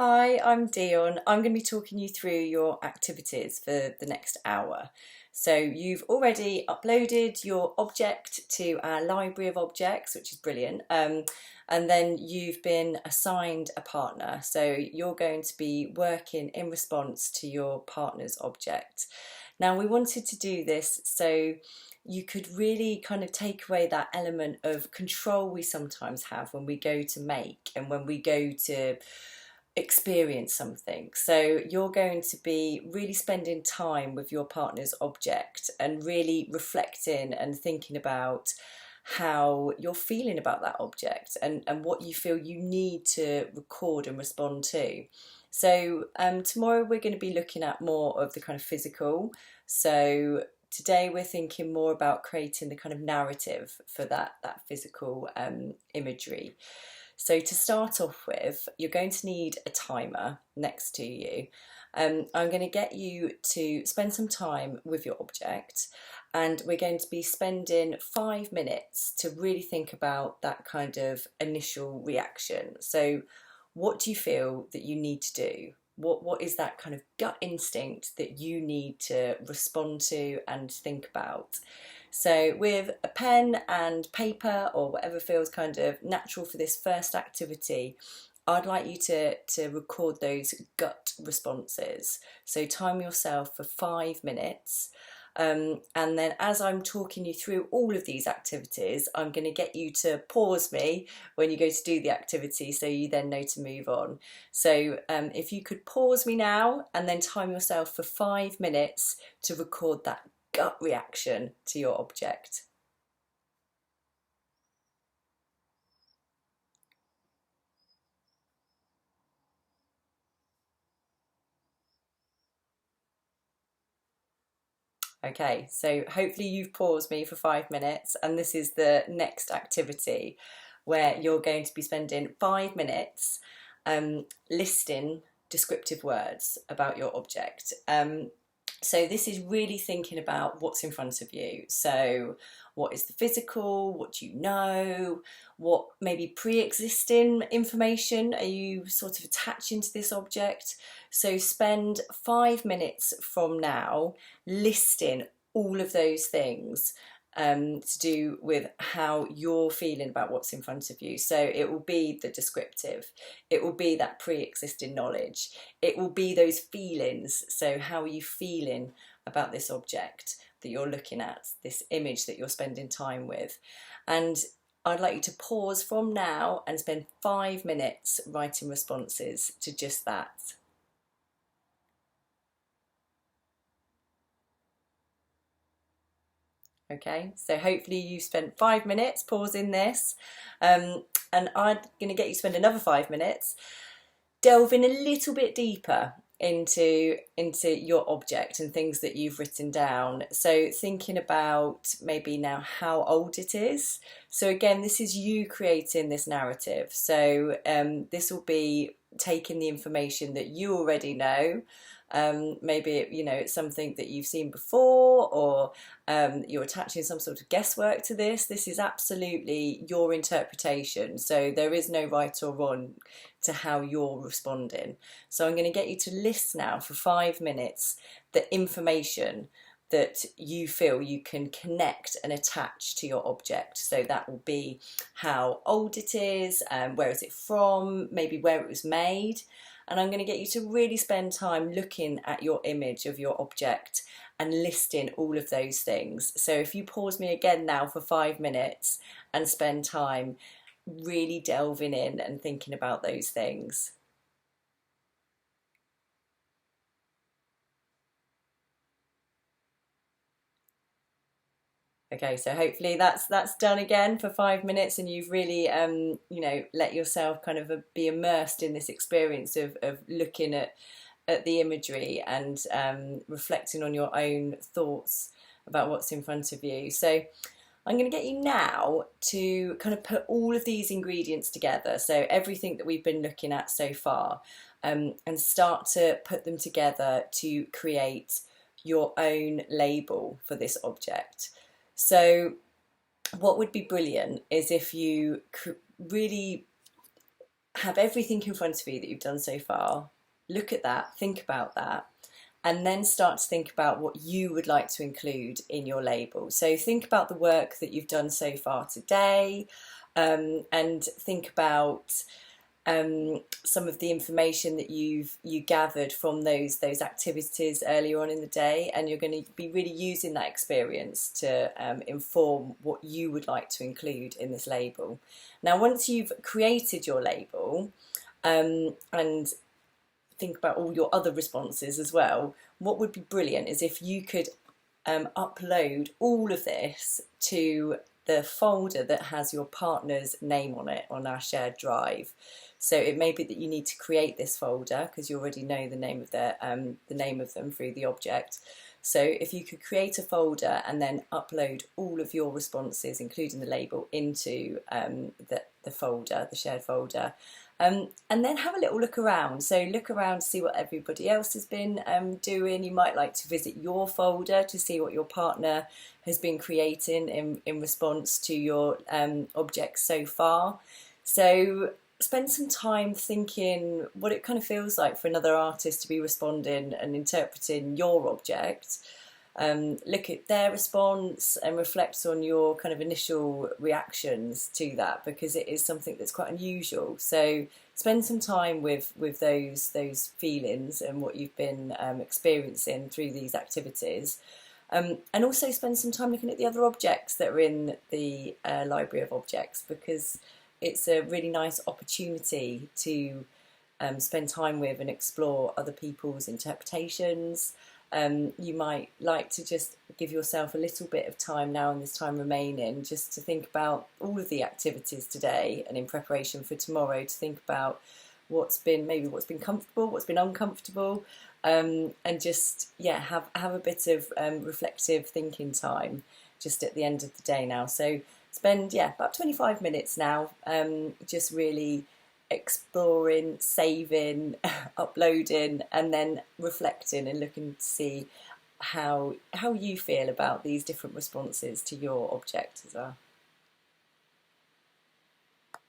Hi, I'm Dion. I'm going to be talking you through your activities for the next hour. So you've already uploaded your object to our library of objects, which is brilliant. And then you've been assigned a partner. So you're going to be working in response to your partner's object. Now we wanted to do this so you could really kind of take away that element of control we sometimes have when we go to make and when we go to experience something. So you're going to be really spending time with your partner's object and really reflecting and thinking about how you're feeling about that object and what you feel you need to record and respond to. So tomorrow we're going to be looking at more of the kind of physical. So today we're thinking more about creating the kind of narrative for that physical imagery. So to start off with, you're going to need a timer next to you. I'm going to get you to spend some time with your object, and we're going to be spending 5 minutes to really think about that kind of initial reaction. So what do you feel that you need to do? What is that kind of gut instinct that you need to respond to and think about? So with a pen and paper or whatever feels kind of natural for this first activity, I'd like you to record those gut responses. So time yourself for 5 minutes. And then as I'm talking you through all of these activities, I'm going to get you to pause me when you go to do the activity so you then know to move on. So if you could pause me now and then time yourself for 5 minutes to record that gut reaction to your object. Okay, so hopefully you've paused me for 5 minutes, and this is the next activity where you're going to be spending 5 minutes listing descriptive words about your object. So this is really thinking about what's in front of you. So what is the physical? What do you know? What maybe pre-existing information are you sort of attaching to this object? So spend 5 minutes from now listing all of those things to do with how you're feeling about what's in front of you. So it will be the descriptive, it will be that pre-existing knowledge, it will be those feelings. So how are you feeling about this object that you're looking at, this image that you're spending time with? And I'd like you to pause from now and spend 5 minutes writing responses to just that. Okay, so hopefully you spent 5 minutes pausing this, and I'm going to get you to spend another 5 minutes delving a little bit deeper into your object and things that you've written down. So thinking about maybe now how old it is. So again, this is you creating this narrative. So this will be taking the information that you already know. Maybe it's something that you've seen before, or you're attaching some sort of guesswork to this. This is absolutely your interpretation, so there is no right or wrong to how you're responding. So I'm going to get you to list now for 5 minutes the information that you feel you can connect and attach to your object. So that will be how old it is, where is it from, maybe where it was made. And I'm going to get you to really spend time looking at your image of your object and listing all of those things. So if you pause me again now for 5 minutes and spend time really delving in and thinking about those things. Okay, so hopefully that's done again for 5 minutes, and you've really let yourself kind of be immersed in this experience of looking at the imagery and reflecting on your own thoughts about what's in front of you. So I'm going to get you now to kind of put all of these ingredients together, so everything that we've been looking at so far, and start to put them together to create your own label for this object. So what would be brilliant is if you really have everything in front of you that you've done so far, look at that, think about that, and then start to think about what you would like to include in your label. So think about the work that you've done so far today, and think about some of the information that you gathered from those activities earlier on in the day, and you're going to be really using that experience to inform what you would like to include in this label. Now, once you've created your label, and think about all your other responses as well, what would be brilliant is if you could upload all of this to the folder that has your partner's name on it on our shared drive. So it may be that you need to create this folder because you already know the name of them through the object. So if you could create a folder and then upload all of your responses, including the label, into the folder, the shared folder, and then have a little look around. So look around to see what everybody else has been doing. You might like to visit your folder to see what your partner has been creating in response to your objects so far. So spend some time thinking what it kind of feels like for another artist to be responding and interpreting your object. Look at their response and reflect on your kind of initial reactions to that, because it is something that's quite unusual. So spend some time with those feelings and what you've been experiencing through these activities. And also spend some time looking at the other objects that are in the library of objects, because it's a really nice opportunity to spend time with and explore other people's interpretations. You might like to just give yourself a little bit of time now in this time remaining just to think about all of the activities today, and in preparation for tomorrow to think about what's been comfortable, what's been uncomfortable, and just have a bit of reflective thinking time just at the end of the day now. So spend about 25 minutes now just really exploring, saving, uploading, and then reflecting and looking to see how you feel about these different responses to your object as well.